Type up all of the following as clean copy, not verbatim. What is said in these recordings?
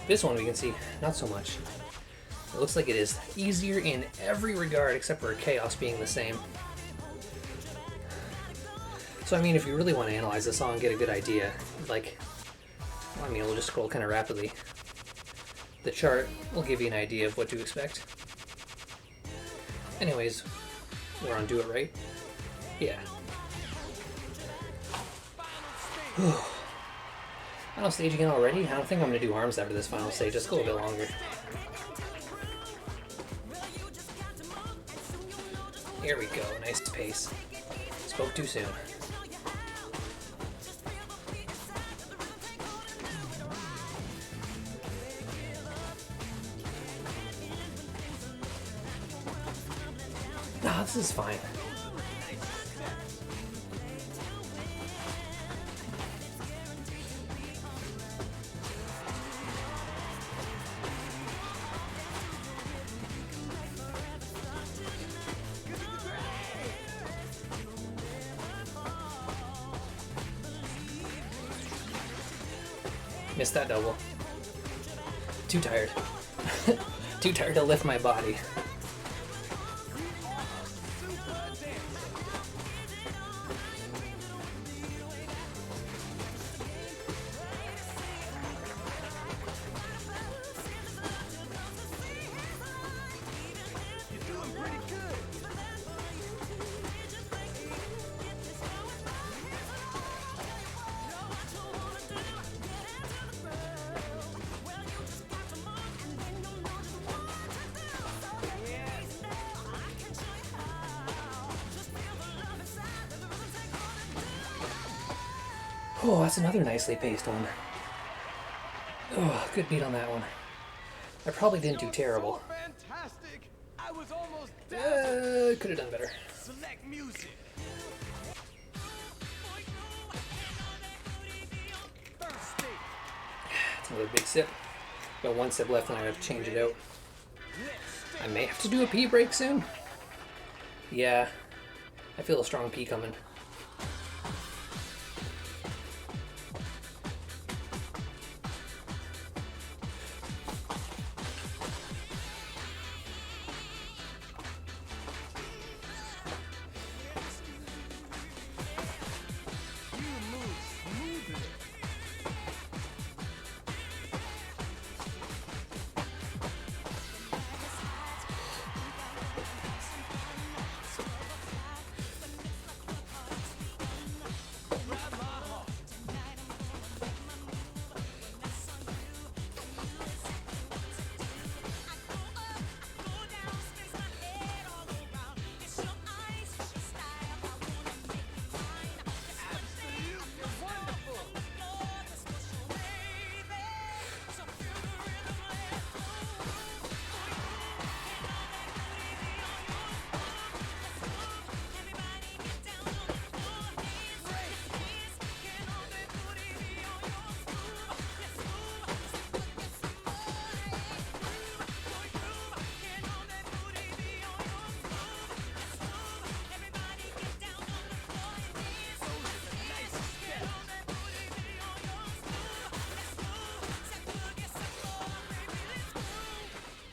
This one we can see, not so much. It looks like it is easier in every regard except for chaos being the same. So I mean, if you really want to analyze the song and get a good idea, like, well, I mean, we'll just scroll kind of rapidly. The chart will give you an idea of what to expect. Anyways, we're on Do It Right? Yeah. Final stage again already? I don't think I'm going to do arms after this final stage. Just go a bit longer. Here we go. Nice pace. Spoke too soon. Nah, this is fine. Missed that double. Too tired. Too tired to lift my body. Oh, that's another nicely paced one. Oh, good beat on that one. I probably didn't do terrible. Could have done better. That's another big sip. Got one sip left and I have to change it out. I may have to do a pee break soon. Yeah, I feel a strong pee coming.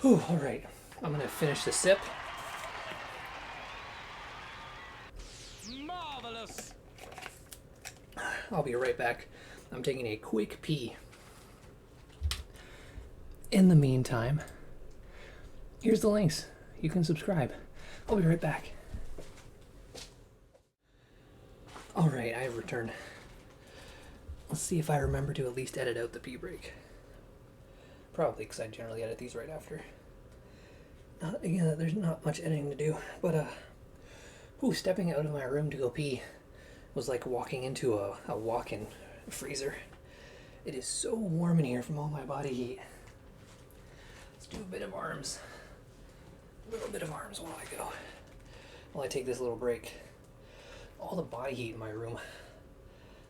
Whew, all right, I'm gonna finish the sip. Marvelous. I'll be right back. I'm taking a quick pee. In the meantime, here's the links. You can subscribe. I'll be right back. All right, I have returned. Let's see if I remember to at least edit out the pee break. Probably, because I generally edit these right after. Again, there's not much editing to do, but stepping out of my room to go pee was like walking into a walk-in freezer. It is so warm in here from all my body heat. Let's do a bit of arms. A little bit of arms while I go. While I take this little break. All the body heat in my room.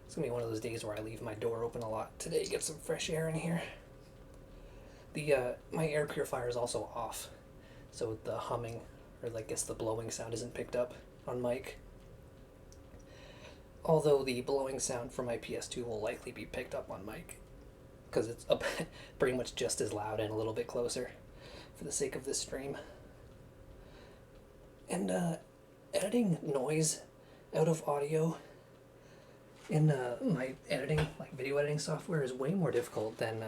It's gonna be one of those days where I leave my door open a lot today, get some fresh air in here. My air purifier is also off, so the humming, or I guess the blowing sound isn't picked up on mic. Although the blowing sound from my PS2 will likely be picked up on mic. because it's up pretty much just as loud and a little bit closer for the sake of this stream. And editing noise out of audio in my editing, like video editing software, is way more difficult than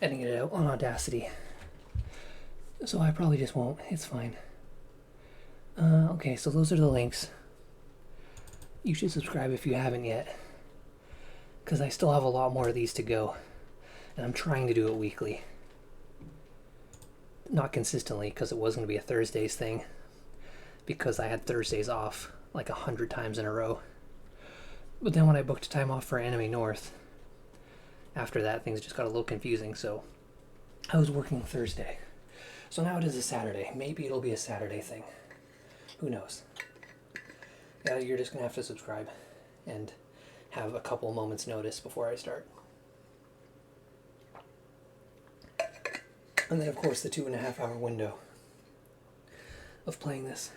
editing it out on Audacity. So I probably just won't. It's fine. Okay, so those are the links. You should subscribe if you haven't yet, because I still have a lot more of these to go, and I'm trying to do it weekly. Not consistently, because it was going to be a Thursdays thing, because I had Thursdays off like 100 times in a row. But then when I booked time off for Anime North, after that things just got a little confusing, so I was working Thursday. So now it is a Saturday. Maybe it'll be a Saturday thing. Who knows? Yeah, you're just going to have to subscribe and have a couple moments notice before I start. And then, of course, the 2.5 hour window of playing this.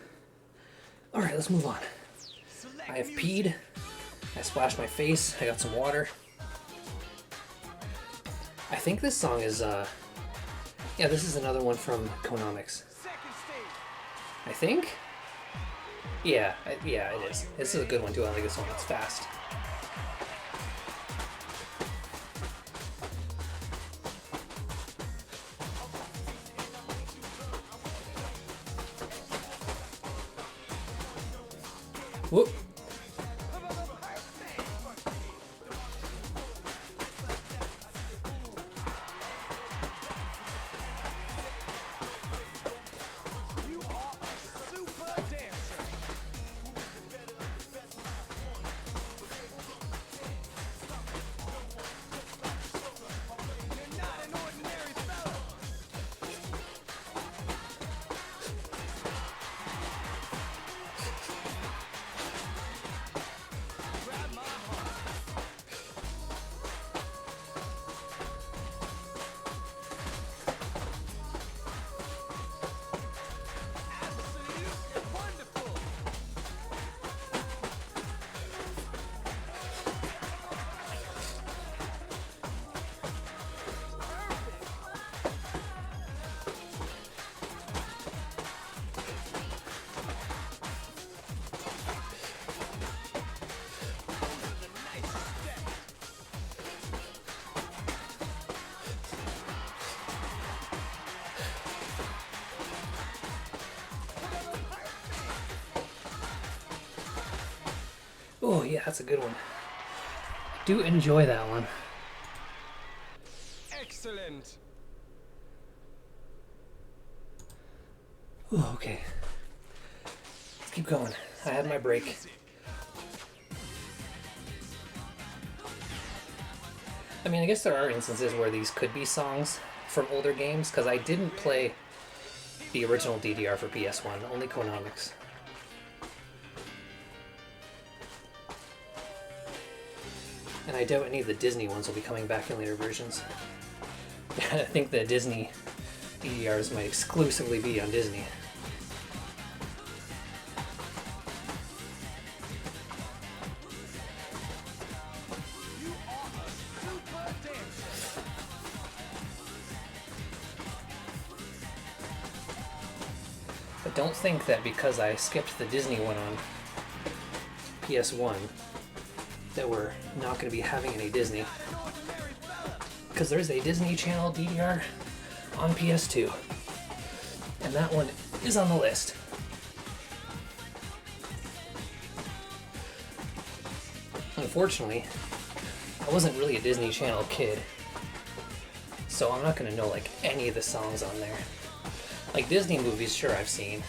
Alright, let's move on. I have peed. I splashed my face. I got some water. I think this song is, yeah, this is another one from Konamics. I think? Yeah, yeah, it is. This is a good one too. I like this one. It's fast. Whoop. Oh yeah, that's a good one. I do enjoy that one. Excellent. Oh, okay. Let's keep going. I had my break. I mean, I guess there are instances where these could be songs from older games, because I didn't play the original DDR for PS1, only Konamics. And I doubt any of the Disney ones will be coming back in later versions. I think the Disney DDRs might exclusively be on Disney. But don't think that because I skipped the Disney one on PS1 that we're not going to be having any Disney, because there's a Disney Channel DDR on PS2, and that one is on the list. Unfortunately, I wasn't really a Disney Channel kid, so I'm not going to know like any of the songs on there. Like Disney movies, sure, I've seen.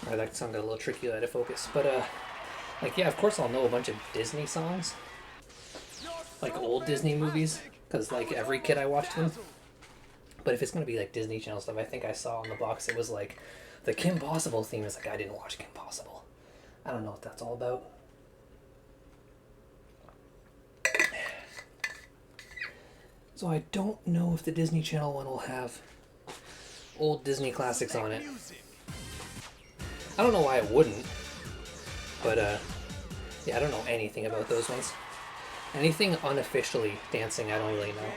That sounded a little tricky out of focus, but like yeah, of course I'll know a bunch of Disney songs, like old Disney movies, because like every kid I watched them. But if it's gonna be like Disney Channel stuff, I think I saw on the box it was like the Kim Possible theme. Is like I didn't watch Kim Possible. I don't know what that's all about. So I don't know if the Disney Channel one will have old Disney classics on it. I don't know why it wouldn't, but yeah, I don't know anything about those ones. Anything unofficially dancing, I don't really know.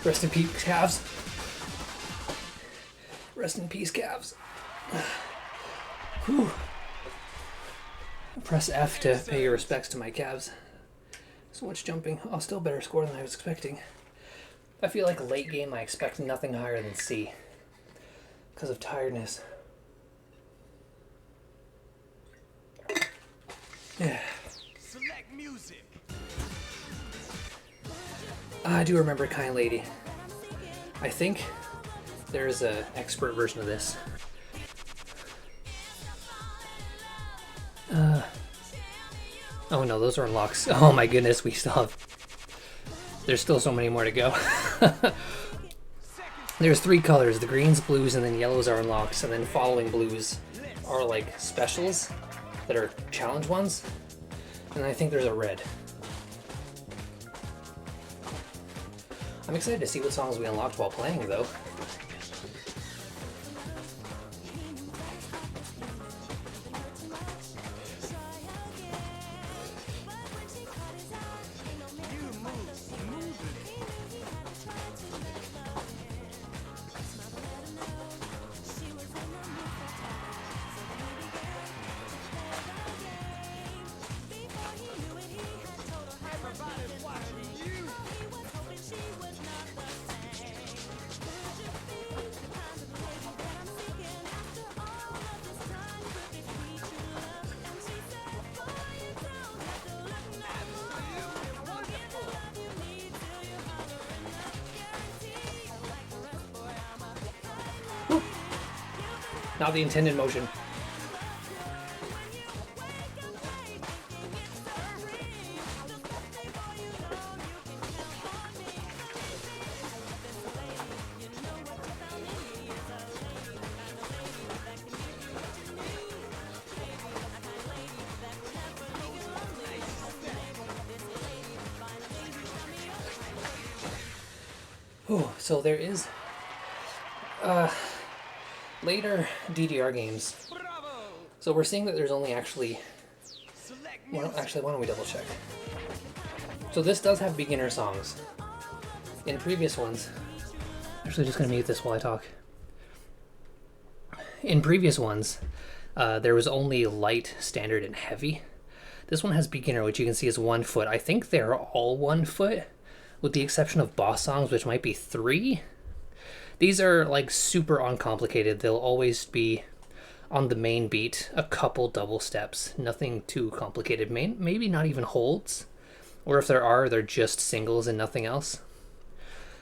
Rest in peace, calves. Rest in peace, calves. Whew. Press F to pay your respects to my calves. So much jumping. Oh, still better score than I was expecting. I feel like late game I expect nothing higher than C. Because of tiredness. Yeah. Select music. I do remember Kind Lady. I think there's an expert version of this. Oh no, those are unlocks. Oh my goodness, we still have... There's still so many more to go. There's 3 colors, the greens, blues, and then yellows are unlocks, and then following blues are like specials that are challenge ones. And I think there's a red. I'm excited to see what songs we unlocked while playing, though. Not the intended motion. Oh, so there is later DDR games. So we're seeing that there's only actually... Well, actually, why don't we double check? So this does have beginner songs. In previous ones... Actually, just going to mute this while I talk. In previous ones, there was only light, standard, and heavy. This one has beginner, which you can see is 1 foot. I think they're all 1 foot, with the exception of boss songs, which might be 3. These are like super uncomplicated. They'll always be on the main beat, a couple double steps, nothing too complicated. Maybe not even holds, or if there are, they're just singles and nothing else.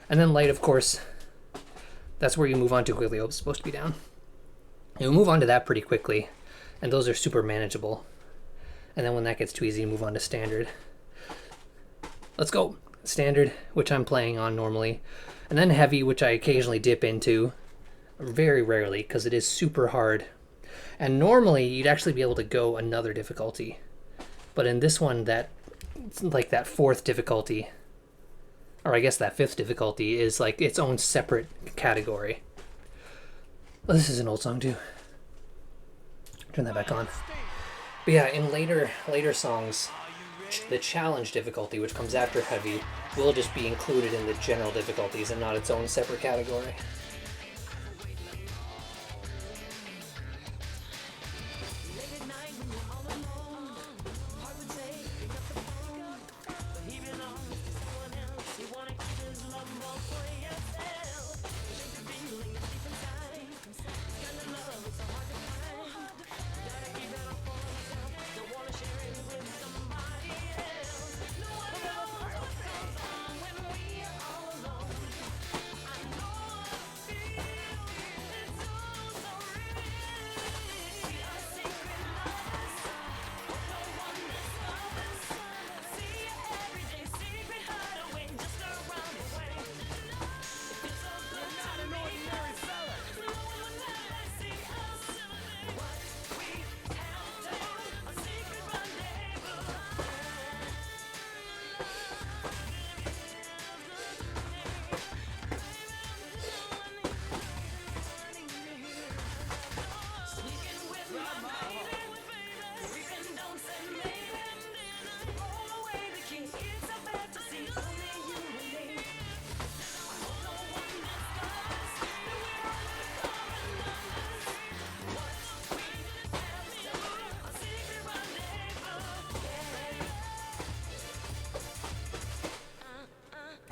And then light, of course, that's where you move on to quickly. Oh, it's supposed to be down. You move on to that pretty quickly, and those are super manageable. And then when that gets too easy, you move on to standard. Let's go. Standard, which I'm playing on normally. And then heavy, which I occasionally dip into. Very rarely, because it is super hard. And normally you'd actually be able to go another difficulty. But in this one, that like that fourth difficulty, or I guess that fifth difficulty, is like its own separate category. Well, this is an old song too. Turn that back on. But yeah, in later songs, the challenge difficulty, which comes after heavy, will just be included in the general difficulties and not its own separate category.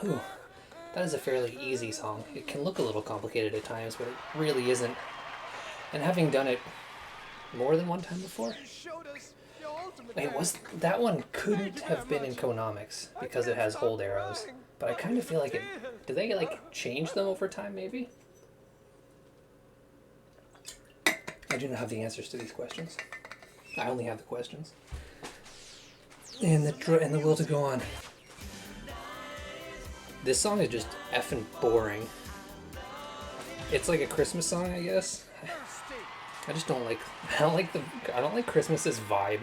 Ooh, that is a fairly easy song. It can look a little complicated at times, but it really isn't. And having done it more than one time before, that one couldn't have been in Konamics because it has hold arrows. But I kind of feel like it. Did they like change them over time? Maybe. I do not have the answers to these questions. I only have the questions. And the will to go on. This song is just effing boring. It's like a Christmas song, I guess. I just don't like. I don't like Christmas's vibe.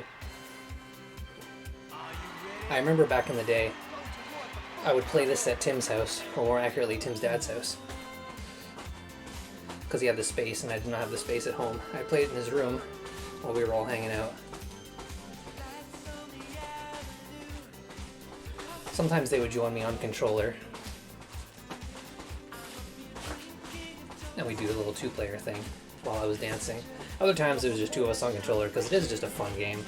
I remember back in the day, I would play this at Tim's house, or more accurately, Tim's dad's house, because he had the space and I did not have the space at home. I played it in his room while we were all hanging out. Sometimes they would join me on controller, and we do a little two-player thing while I was dancing. Other times it was just two of us on controller, because it is just a fun game.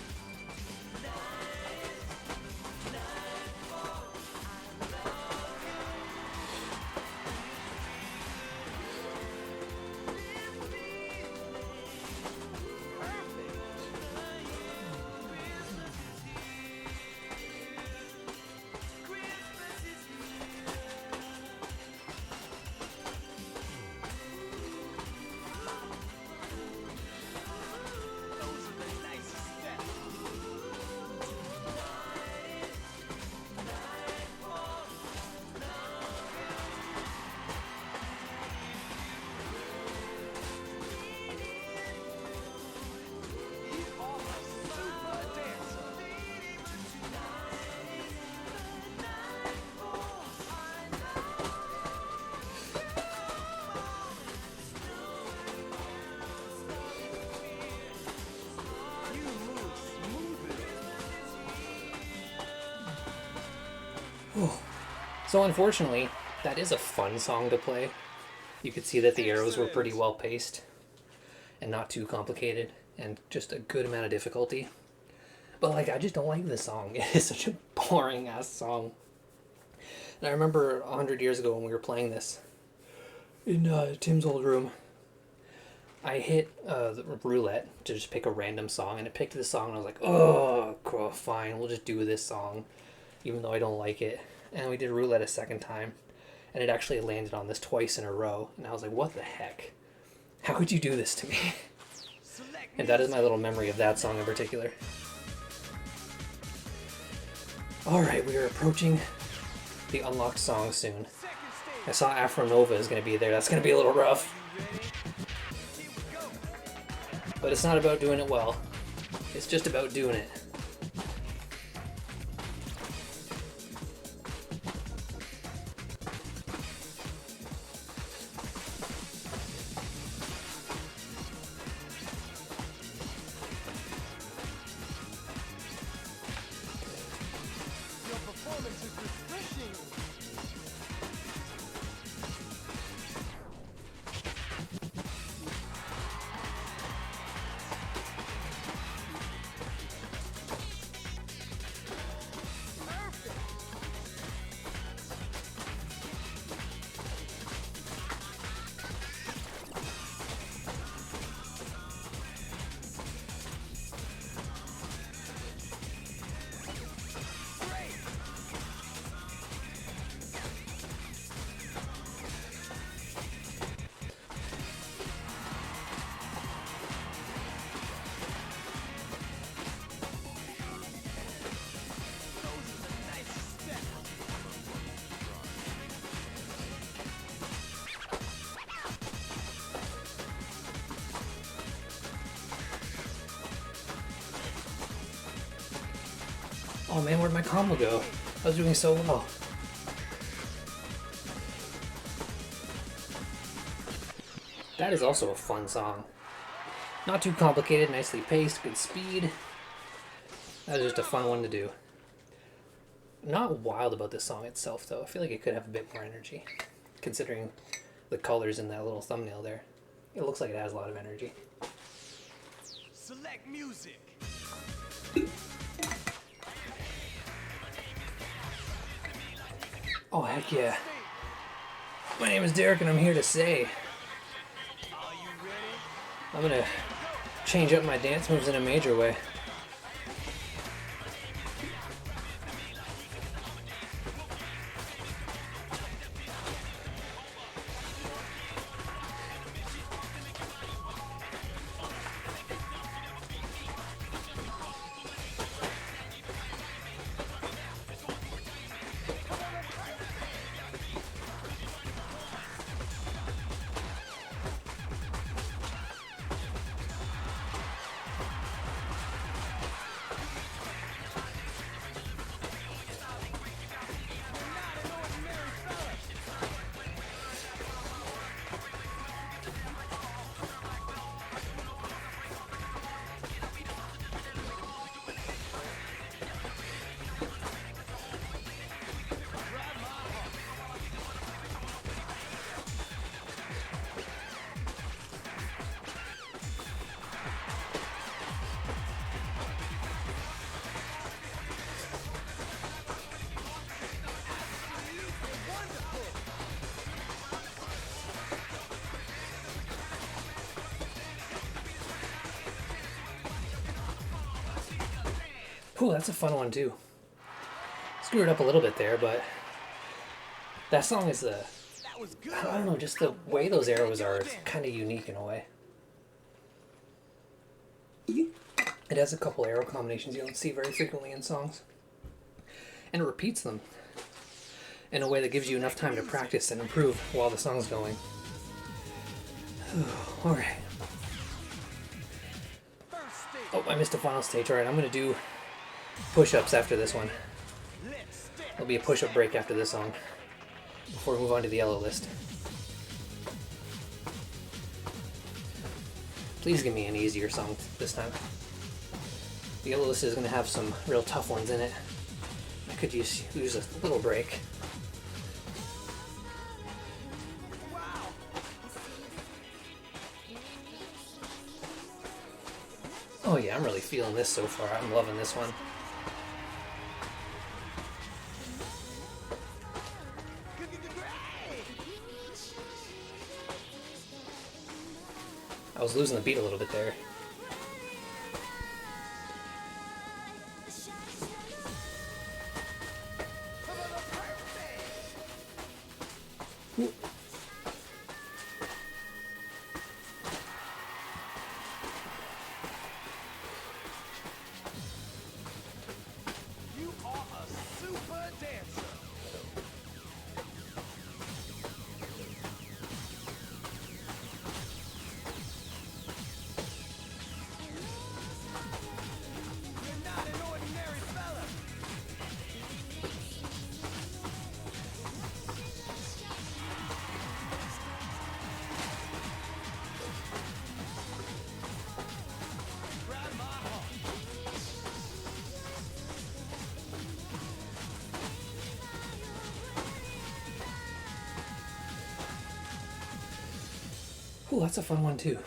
So unfortunately, that is a fun song to play. You could see that the arrows were pretty well paced and not too complicated and just a good amount of difficulty. But like, I just don't like this song. It is such a boring ass song. And I remember 100 years ago when we were playing this in Tim's old room, I hit the roulette to just pick a random song, and it picked this song, and I was like, oh, cool, fine, we'll just do this song, even though I don't like it. And we did roulette a second time, and it actually landed on this twice in a row, and I was like, what the heck? How could you do this to me? And that is my little memory of that song in particular. Alright, we are approaching the unlocked song soon. I saw Afro Nova is going to be there. That's going to be a little rough. But it's not about doing it well. It's just about doing it. Your performance is refreshing. Oh man, where'd my combo go? I was doing so well. That is also a fun song. Not too complicated, nicely paced, good speed. That was just a fun one to do. Not wild about this song itself though. I feel like it could have a bit more energy, considering the colors in that little thumbnail there. It looks like it has a lot of energy. Select music. Oh heck yeah. My name is Derek and I'm here to say Are you ready? I'm gonna change up my dance moves in a major way. Ooh, that's a fun one too. Screwed up a little bit there, but that song is That was good. I don't know, just the way those arrows are, it's kind of unique in a way. It has a couple arrow combinations you don't see very frequently in songs. And it repeats them in a way that gives you enough time to practice and improve while the song's going. Alright. First stage. Oh, I missed a final stage. Alright, I'm going to do push-ups after this one. Let's step. There'll be a push-up break after this song before we move on to the yellow list. Please give me an easier song this time. The yellow list is going to have some real tough ones in it. I could use a little break. Oh yeah, I'm really feeling this so far. I'm loving this one. I was losing the beat a little bit there. Ooh. You are a super dancer. Ooh, that's a fun one too.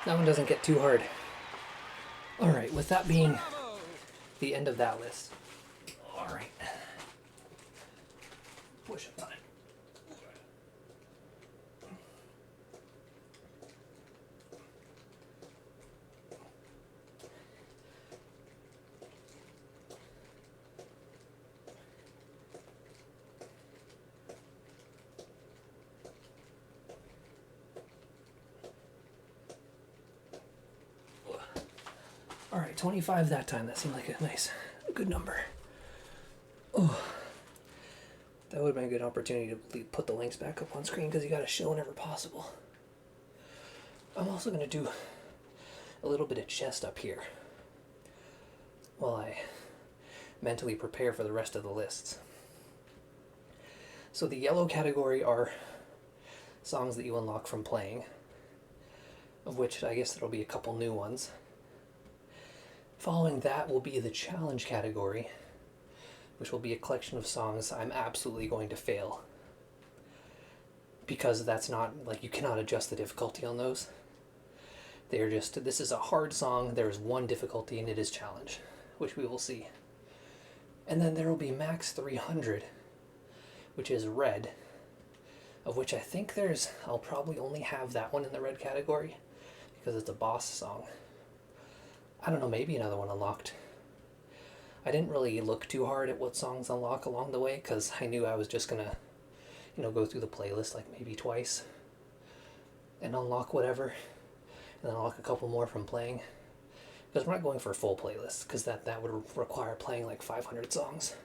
That one doesn't get too hard. Alright, with that being the end of that list. Alright. Push up on it. Alright, 25 that time. That seemed like a nice, good number. Oh, that would have been a good opportunity to put the links back up on screen because you got to show whenever possible. I'm also going to do a little bit of chest up here while I mentally prepare for the rest of the lists. So the yellow category are songs that you unlock from playing, of which I guess there'll be a couple new ones. Following that will be the challenge category, which will be a collection of songs I'm absolutely going to fail. Because that's not, like, you cannot adjust the difficulty on those. They're just, this is a hard song, there's one difficulty, and it is challenge, which we will see. And then there will be Max 300, which is red, of which I think I'll probably only have that one in the red category, because it's a boss song. I don't know, maybe another one unlocked. I didn't really look too hard at what songs unlock along the way, because I knew I was just gonna, go through the playlist like maybe twice, and unlock whatever, and then unlock a couple more from playing. Because we're not going for a full playlist, because that would require playing like 500 songs.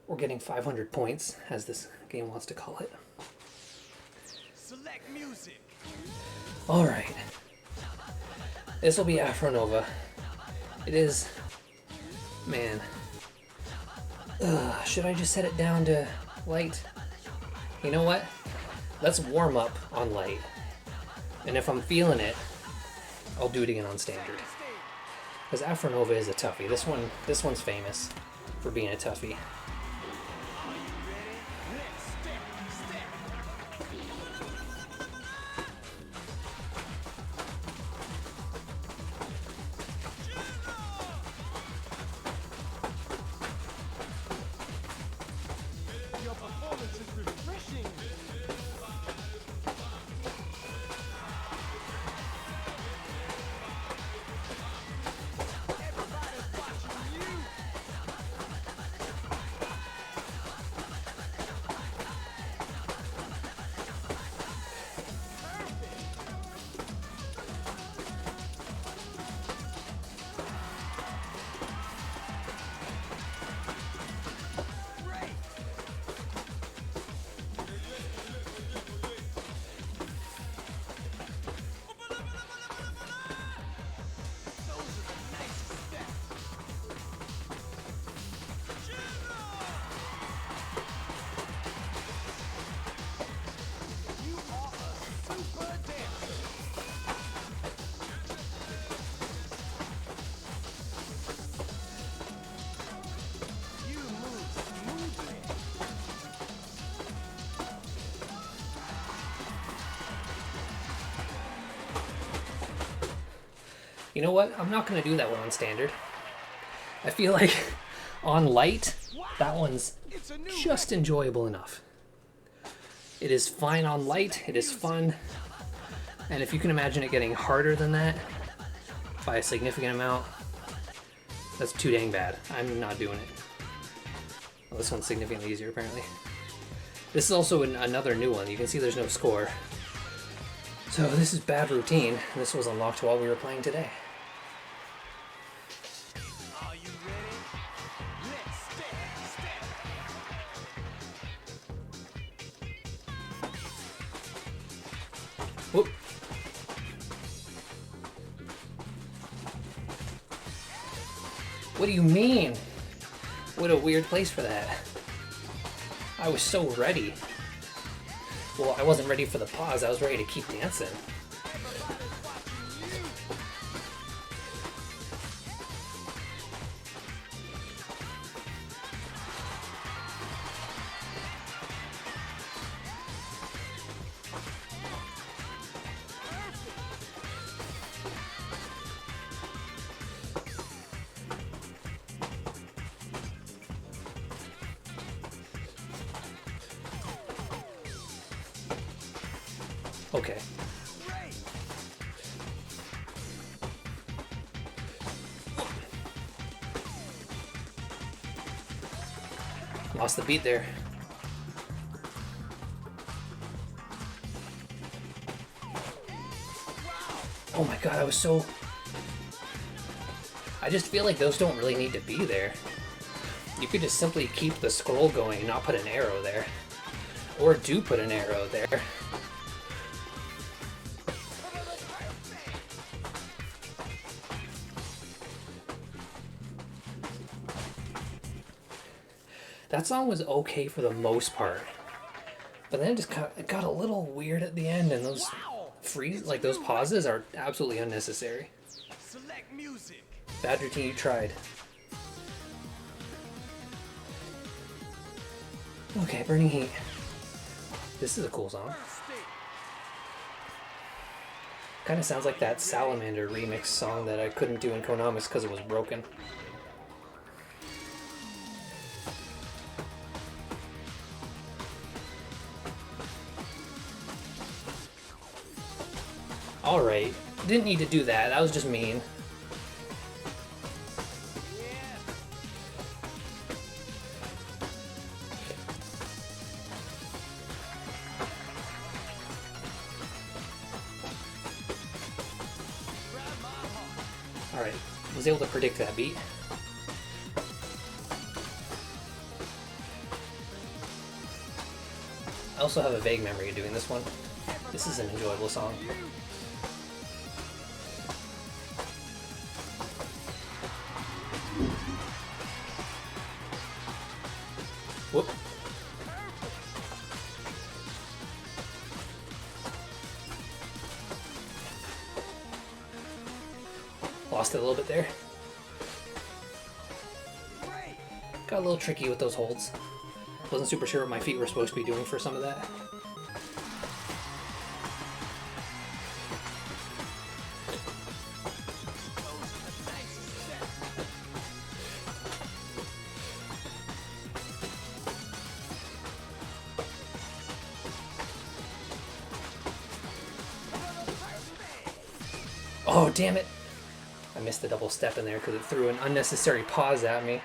Or getting 500 points, as this game wants to call it. Select music. Alright. This will be Afro Nova. It is... Man. Should I just set it down to light? You know what? Let's warm up on light. And if I'm feeling it, I'll do it again on standard. Because Afro Nova is a toughie. This one's famous for being a toughie. Your performance is refreshing. Everybody's watching you. Great. Those are the nicest steps. You are a super dancer. You move smoothly. You know what? I'm not going to do that one on standard. I feel like on light, that one's It's a new just enjoyable enough. It is fine on light, it is fun, and if you can imagine it getting harder than that by a significant amount, that's too dang bad. I'm not doing it. Well, this one's significantly easier apparently. This is also another new one. You can see there's no score. So this is Bad Routine. This was unlocked while we were playing today. Are you ready? Let's step. Whoop. What do you mean? What a weird place for that. I was so ready. Well, I wasn't ready for the pause. I was ready to keep dancing. Okay. Great. Lost the beat there. Oh my god, I just feel like those don't really need to be there. You could just simply keep the scroll going and not put an arrow there. Or do put an arrow there. That song was okay for the most part. But then it got a little weird at the end, and those those pauses are absolutely unnecessary. Select music. Bad routine, you tried. Okay, Burning Heat. This is a cool song. First state. Kind of sounds like that Salamander remix song that I couldn't do in Konami's because it was broken. Alright, didn't need to do that, that was just mean. Yeah. Grab my heart. Alright, was able to predict that beat. I also have a vague memory of doing this one. This is an enjoyable song. Whoop. Lost it a little bit there. Great. Got a little tricky with those holds. Wasn't super sure what my feet were supposed to be doing for some of that. Oh, damn it! I missed the double step in there because it threw an unnecessary pause at me.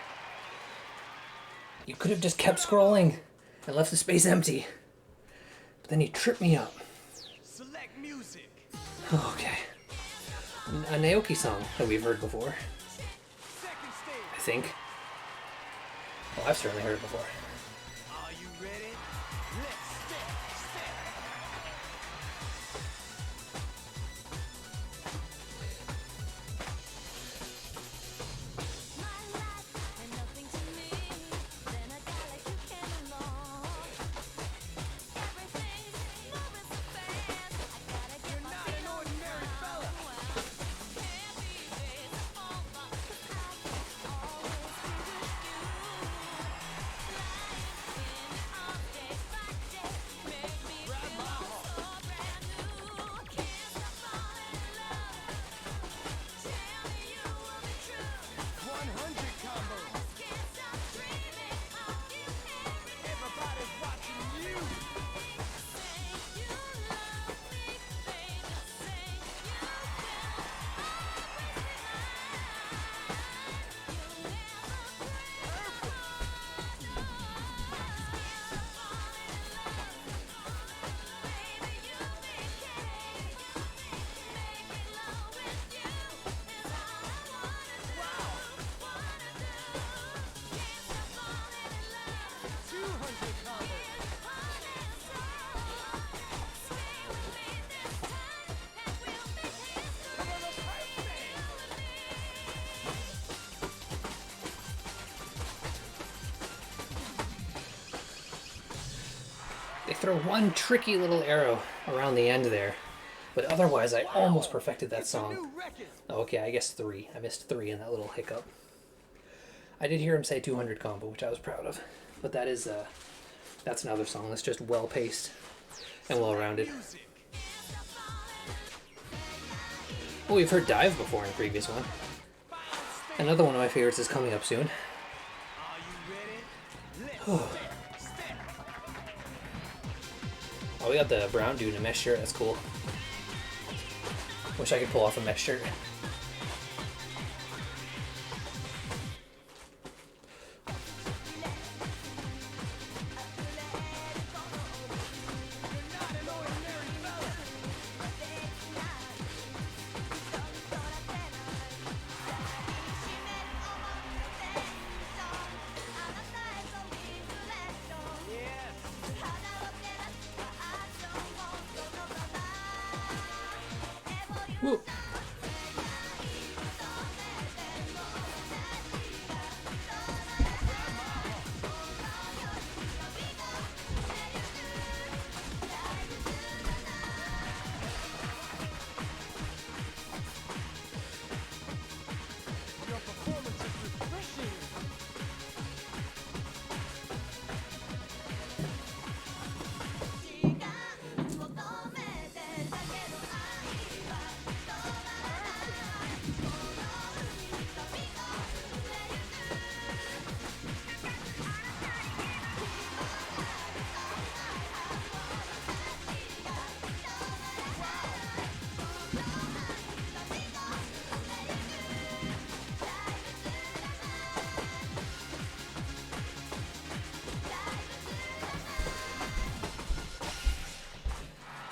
You could have just kept scrolling and left the space empty. But then you tripped me up. Select music. Okay. A Naoki song that we've heard before, Second stage. I think. Well, I've certainly heard it before. Are you ready? Let's step. You're not an ordinary fella. Grab my heart. 100 combos. Everybody's watching you. Wow. 200 combos. They throw one tricky little arrow around the end there. But otherwise, I almost perfected that song. New record. Okay, I guess 3. I missed 3 in that little hiccup. I did hear him say 200 combo, which I was proud of. But that's another song that's just well-paced and well-rounded. Music. Well, we've heard Dive before in a previous one. Another one of my favorites is coming up soon. Are you ready? Let's step. Oh, we got the brown dude in a mesh shirt. That's cool. Wish I could pull off a mesh shirt. Woo. Your performance is refreshing.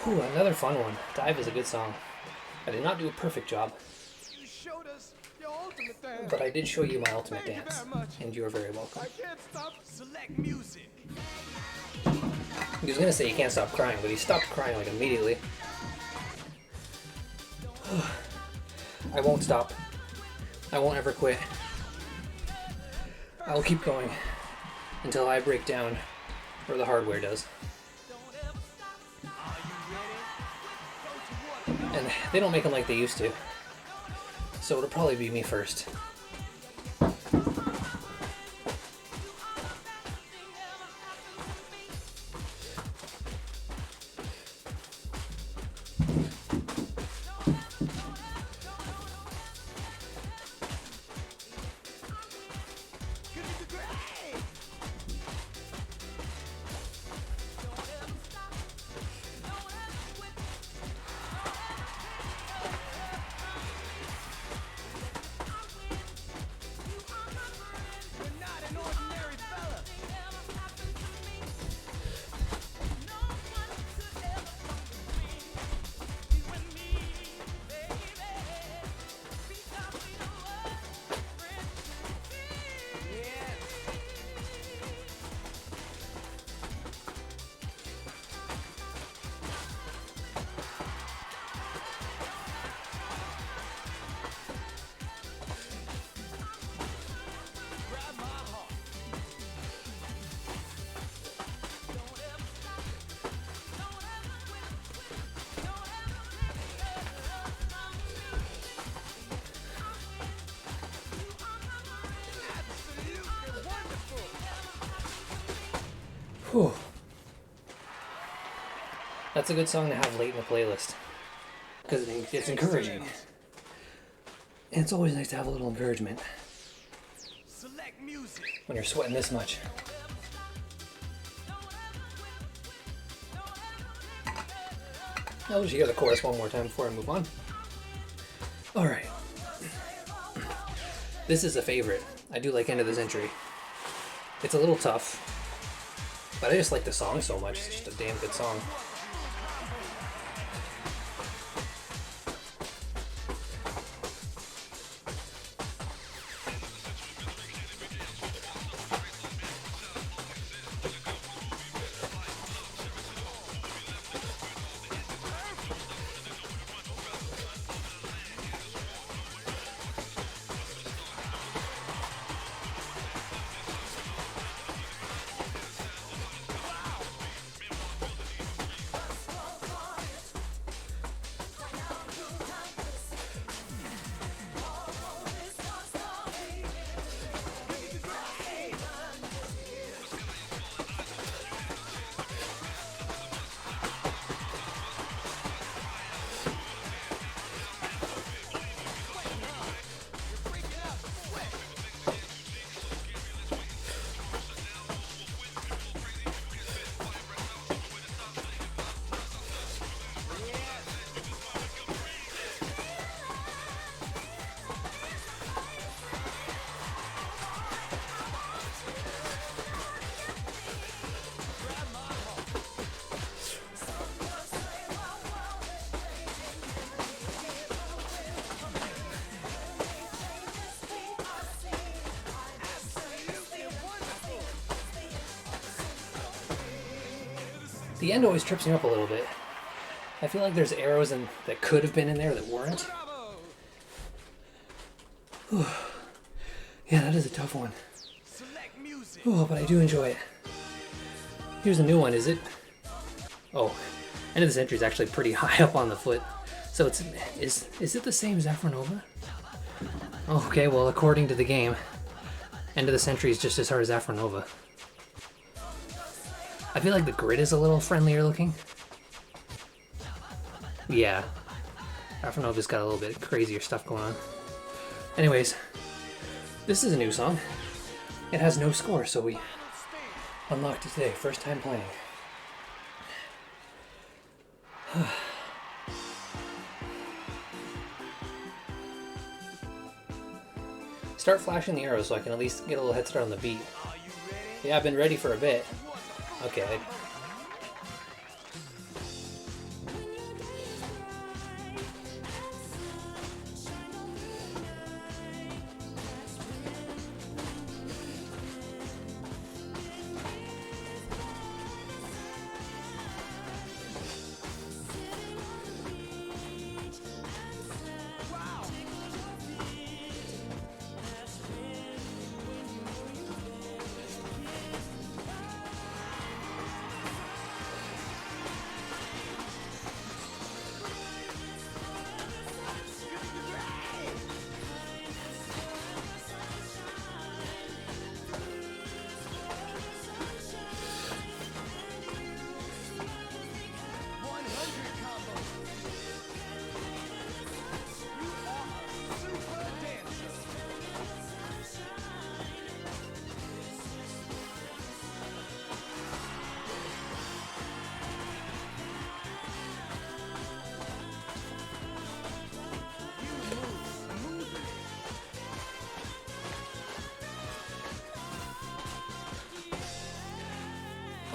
Ooh, another fun one. Dive is a good song. I did not do a perfect job, You showed us your ultimate dance. but I did show you my ultimate Thank you dance, very much. and you are very welcome. I can't stop. Select music. He was gonna say he can't stop crying, but he stopped crying like immediately. I won't stop. I won't ever quit. I will keep going until I break down, or the hardware does. And they don't make them like they used to, so it'll probably be me first. You're not an ordinary fella. Grab my heart. Absolutely wonderful. Whew. That's a good song to have late in the playlist, because it's encouraging. And it's always nice to have a little encouragement Select music. when you're sweating this much. I'll just hear the chorus one more time before I move on. Alright. This is a favorite. I do like End of the Century. It's a little tough, but I just like the song so much. It's just a damn good song. The end always trips me up a little bit. I feel like there's arrows that could have been in there that weren't. Bravo. Yeah, that is a tough one. Select music. Oh, but I do enjoy it. Here's a new one, is it? Oh, End of the Century is actually pretty high up on the foot. So is it the same as Afronova? Oh, okay, well, according to the game, End of the Century is just as hard as Afronova. I feel like the grid is a little friendlier looking. Yeah. Afronova's got a little bit crazier stuff going on. Anyways, this is a new song. It has no score, so we unlocked it today. First time playing. Start flashing the arrows so I can at least get a little head start on the beat. Are you ready? Yeah, I've been ready for a bit. Okay.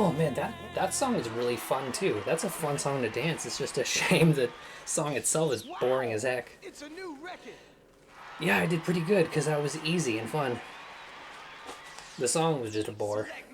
Oh man, that song is really fun too. That's a fun song to dance. It's just a shame that song itself is boring as heck. It's a new record. Yeah, I did pretty good because that was easy and fun. The song was just a bore. Select